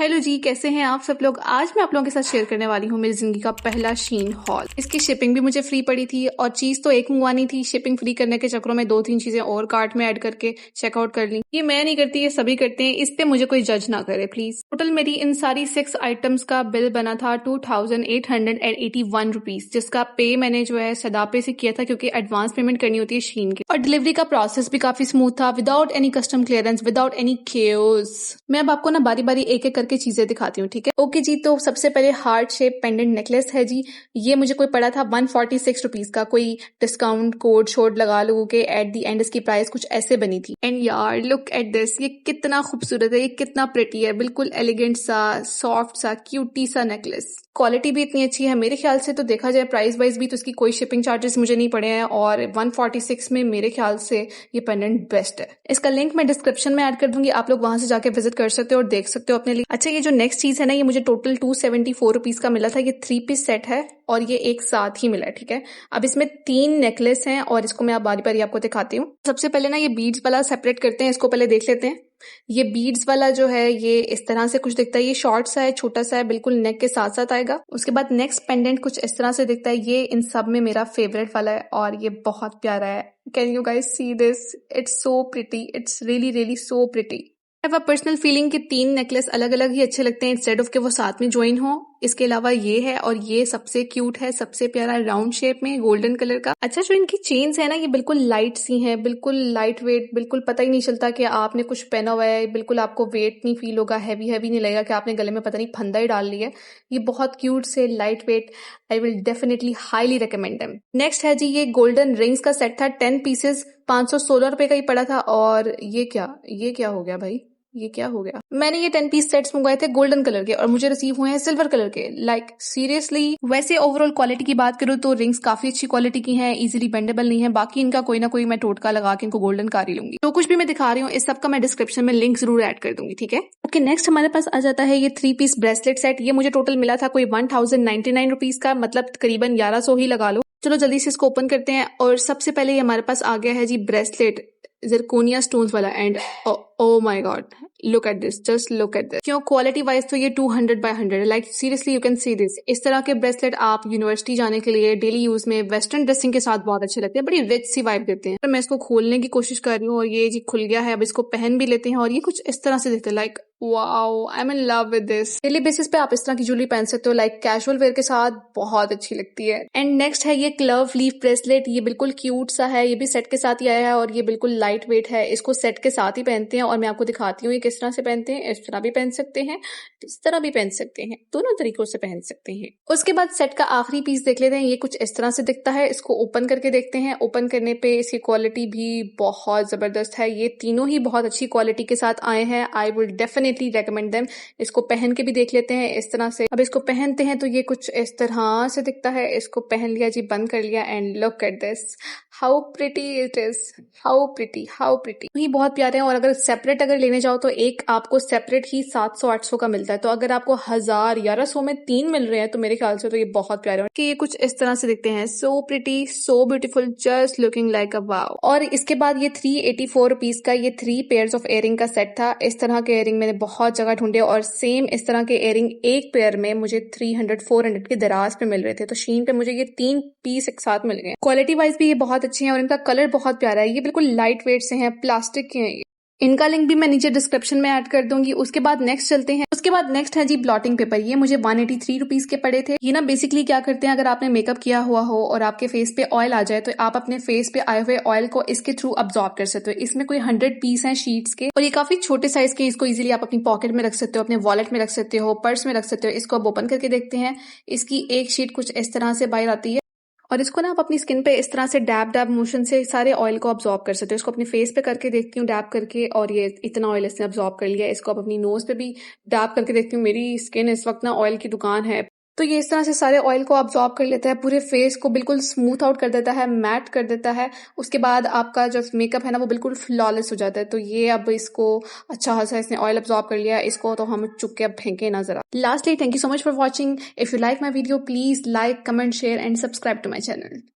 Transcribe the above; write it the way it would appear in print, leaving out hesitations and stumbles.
Hello जी, कैसे हैं आप सब लोग। आज मैं आप लोगों के साथ शेयर करने वाली हूँ मेरी जिंदगी का पहला शीन हॉल। इसकी शिपिंग भी मुझे फ्री पड़ी थी और चीज तो एक मंगवानी थी, शिपिंग फ्री करने के चक्करों में 2-3 चीजें और कार्ट में ऐड करके चेकआउट कर ली। ये मैं नहीं करती, ये सभी करते हैं, इस पे मुझे कोई जज ना करे प्लीज। टोटल मेरी इन सारी 6 आइटम्स का बिल बना था 2881 रुपीज, जिसका पे मैंने जो है सदापे से किया था क्योंकि एडवांस पेमेंट करनी होती है शीन की। और डिलीवरी का प्रोसेस भी काफी स्मूथ था, without any custom clearance, without any chaos. मैं अब आपको ना बारी बारी एक एक करके चीजें दिखाती हूँ, ठीक है। ओके जी, तो सबसे पहले हार्ट शेप पेंडेंट नेकलेस है जी। ये मुझे कोई पड़ा था 146 रुपीज का, कोई डिस्काउंट कोड शोड लगा लोगों के एट दी एंड इसकी प्राइस कुछ ऐसे बनी थी। एंड यार लुक एट दिस, ये कितना खूबसूरत है, ये कितना प्रिटी है, बिल्कुल एलिगेंट सा, सॉफ्ट सा, क्यूटी सा नेकलेस। क्वालिटी भी इतनी अच्छी है मेरे ख्याल से। तो देखा जाए प्राइस वाइज भी तो इसकी कोई शिपिंग चार्जेस मुझे नहीं पड़े हैं और 146 में मेरे ख्याल से ये पेंडेंट बेस्ट है। इसका लिंक मैं डिस्क्रिप्शन में ऐड कर दूंगी, आप लोग वहां से जाके विजिट कर सकते हो और देख सकते हो अपने लिए। अच्छा, ये जो नेक्स्ट चीज है ना, ये मुझे टोटल 274 रुपीज का मिला था। ये 3 पीस सेट है और ये एक साथ ही मिला है, ठीक है। अब इसमें 3 नेकलेस हैं और इसको मैं बारी बारी आपको दिखाती हूँ। सबसे पहले ना ये बीड्स वाला सेपरेट करते हैं, इसको पहले देख लेते हैं। ये बीड्स वाला जो है ये इस तरह से कुछ दिखता है, ये शॉर्ट सा है, छोटा सा है, बिल्कुल नेक के साथ साथ आएगा। उसके बाद नेक्स्ट पेंडेंट कुछ इस तरह से दिखता है, ये इन सब में मेरा फेवरेट वाला है और ये बहुत प्यारा है। Can you guys see this? It's so pretty, it's really really so pretty. Have a personal feeling कि 3 नेकलेस अलग अलग ही अच्छे लगते हैं इंस्टेड ऑफ के वो साथ में ज्वाइन हो। इसके अलावा ये है और ये सबसे क्यूट है, सबसे प्यारा, राउंड शेप में गोल्डन कलर का। अच्छा, जो इनकी चेन्स है ना, ये बिल्कुल लाइट सी हैं, बिल्कुल लाइट वेट, बिल्कुल पता ही नहीं चलता कि आपने कुछ पहना हुआ है, बिल्कुल आपको वेट नहीं फील होगा, हैवी हैवी नहीं लगेगा कि आपने गले में पता नहीं फंदा ही डाल लिया है। ये बहुत क्यूट से light weight, I will definitely highly recommend them. Next है जी, ये गोल्डन रिंग्स का सेट था, 10 पीसेस, 516 रुपए का ही पड़ा था। और ये क्या हो गया भाई, ये क्या हो गया। मैंने ये 10 पीस सेट्स मंगवाए थे गोल्डन कलर के और मुझे रिसीव हुए हैं सिल्वर कलर के। Like seriously. वैसे ओवरऑल क्वालिटी की बात करूँ तो रिंग्स काफी अच्छी क्वालिटी की हैं, इजीली बेंडेबल नहीं है। बाकी इनका कोई ना कोई मैं टोटका लगा के इनको गोल्डन कर ही लूंगी। तो कुछ भी मैं दिखा रही हूँ इस सब का मैं डिस्क्रिप्शन में लिंक जरूर ऐड कर दूंगी, ठीक है। ओके, नेक्स्ट हमारे पास आ जाता है ये 3 पीस ब्रेसलेट सेट। ये मुझे टोटल मिला था कोई 1099 रुपीज का, मतलब तकरीबन 1100 ही लगा लो। चलो जल्दी से इसको ओपन करते हैं और सबसे पहले ये हमारे पास आ गया है जी ब्रेसलेट, जिरकोनिया स्टोन्स वाला। And oh my God, look at this, just look at this. क्यों, क्वालिटी वाइज तो ये 200 बाय 100 है। Like seriously you can see this. इस तरह के ब्रेसलेट आप यूनिवर्सिटी जाने के लिए, डेली यूज में, वेस्टर्न ड्रेसिंग के साथ बहुत अच्छे लगते हैं, बड़ी रिच सी वाइब देते हैं। तो मैं इसको खोलने की कोशिश कर रही हूँ और ये जी खुल गया है। अब इसको पहन भी लेते हैं और ये कुछ इस तरह से दिखते हैं। Like wow, I am in love with this. Daily basis पे आप इस तरह की ज्वेलरी पहन सकते हो, लाइक कैजुअल वेयर के साथ बहुत अच्छी लगती है। एंड नेक्स्ट है ये क्लव लीफ ब्रेसलेट। ये बिल्कुल क्यूट सा है, ये भी सेट के साथ ही आया है और ये बिल्कुल लाइट वेट है। इसको सेट के साथ ही पहनते हैं और मैं आपको दिखाती हूँ ये किस तरह से पहनते हैं। इस तरह भी पहन सकते हैं, इस तरह भी पहन सकते हैं, दोनों तरीकों से पहन सकते हैं। उसके बाद सेट का आखिरी पीस देख लेते हैं। ये कुछ इस तरह से दिखता है, इसको ओपन करके देखते हैं। ओपन करने पे इसकी क्वालिटी भी बहुत जबरदस्त है। ये तीनों ही बहुत अच्छी क्वालिटी के साथ आए हैं। I will definitely recommend them. इसको पहन के भी देख लेते हैं इस तरह से। अब इसको पहनते हैं तो ये कुछ इस तरह से दिखता है। इसको पहन लिया जी, बंद कर लिया and look at this, how pretty it is, how pretty, how pretty. ये बहुत प्यारे हैं और अगर सेपरेट अगर लेने जाओ तो एक आपको सेपरेट ही 700-800 का मिलता है। तो अगर आपको 1000-1100 में 3 मिल रहे हैं तो मेरे ख्याल से तो ये बहुत प्यारे हैं। कि ये कुछ इस तरह से दिखते हैं, so pretty, so beautiful, just looking like a wow. और इसके बाद ये 384 रुपीज का ये 3 पेयर्स ऑफ इयरिंग का सेट था। इस तरह के इयरिंग मैंने बहुत जगह ढूंढे और सेम इस तरह के इयरिंग एक पेयर में मुझे 300-400 के दराज पे मिल रहे थे। तो शीन पे मुझे ये 3 पीस एक साथ मिल गए। क्वालिटी वाइज भी ये बहुत अच्छी है और इनका कलर बहुत प्यारा है। ये बिल्कुल लाइट वेट से हैं, प्लास्टिक के हैं। इनका लिंक भी मैं नीचे डिस्क्रिप्शन में ऐड कर दूंगी। उसके बाद नेक्स्ट चलते हैं। उसके बाद नेक्स्ट है जी ब्लॉटिंग पेपर। ये मुझे 183 रुपीज के पड़े थे। ये ना बेसिकली क्या करते हैं, अगर आपने मेकअप किया हुआ हो और आपके फेस पे ऑयल आ जाए तो आप अपने फेस पे आए हुए ऑयल को इसके थ्रू अब्सॉर्ब कर सकते हो। इसमें कोई 100 पीस हैं शीट्स के और ये काफी छोटे साइज के। इसको इजीली आप अपनी पॉकेट में रख सकते हो, अपने वॉलेट में रख सकते हो, पर्स में रख सकते हो। इसको आप ओपन करके देखते हैं। इसकी एक शीट कुछ इस तरह से बाहर आती है और इसको ना आप अपनी स्किन पे इस तरह से डैब डैब मोशन से सारे ऑयल को अब्सॉर्ब कर सकते हो। इसको अपने फेस पे करके देखती हूँ डैब करके और ये इतना ऑयल इसने अब्सॉर्ब कर लिया है। इसको आप अपनी नोज पे भी डैब करके देखती हूँ। मेरी स्किन इस वक्त ना ऑयल की दुकान है। तो ये इस तरह से सारे ऑयल को अब्सॉर्ब कर लेता है, पूरे फेस को बिल्कुल स्मूथ आउट कर देता है, मैट कर देता है। उसके बाद आपका जो मेकअप है ना वो बिल्कुल फ्लॉलेस हो जाता है। तो ये अब इसको अच्छा खासा इसने ऑयल अब्सॉर्ब कर लिया है, इसको तो हम चुप के अब फेंके ना जरा। Lastly, thank you so much for watching. If you like my video please like, comment, share and subscribe to my channel.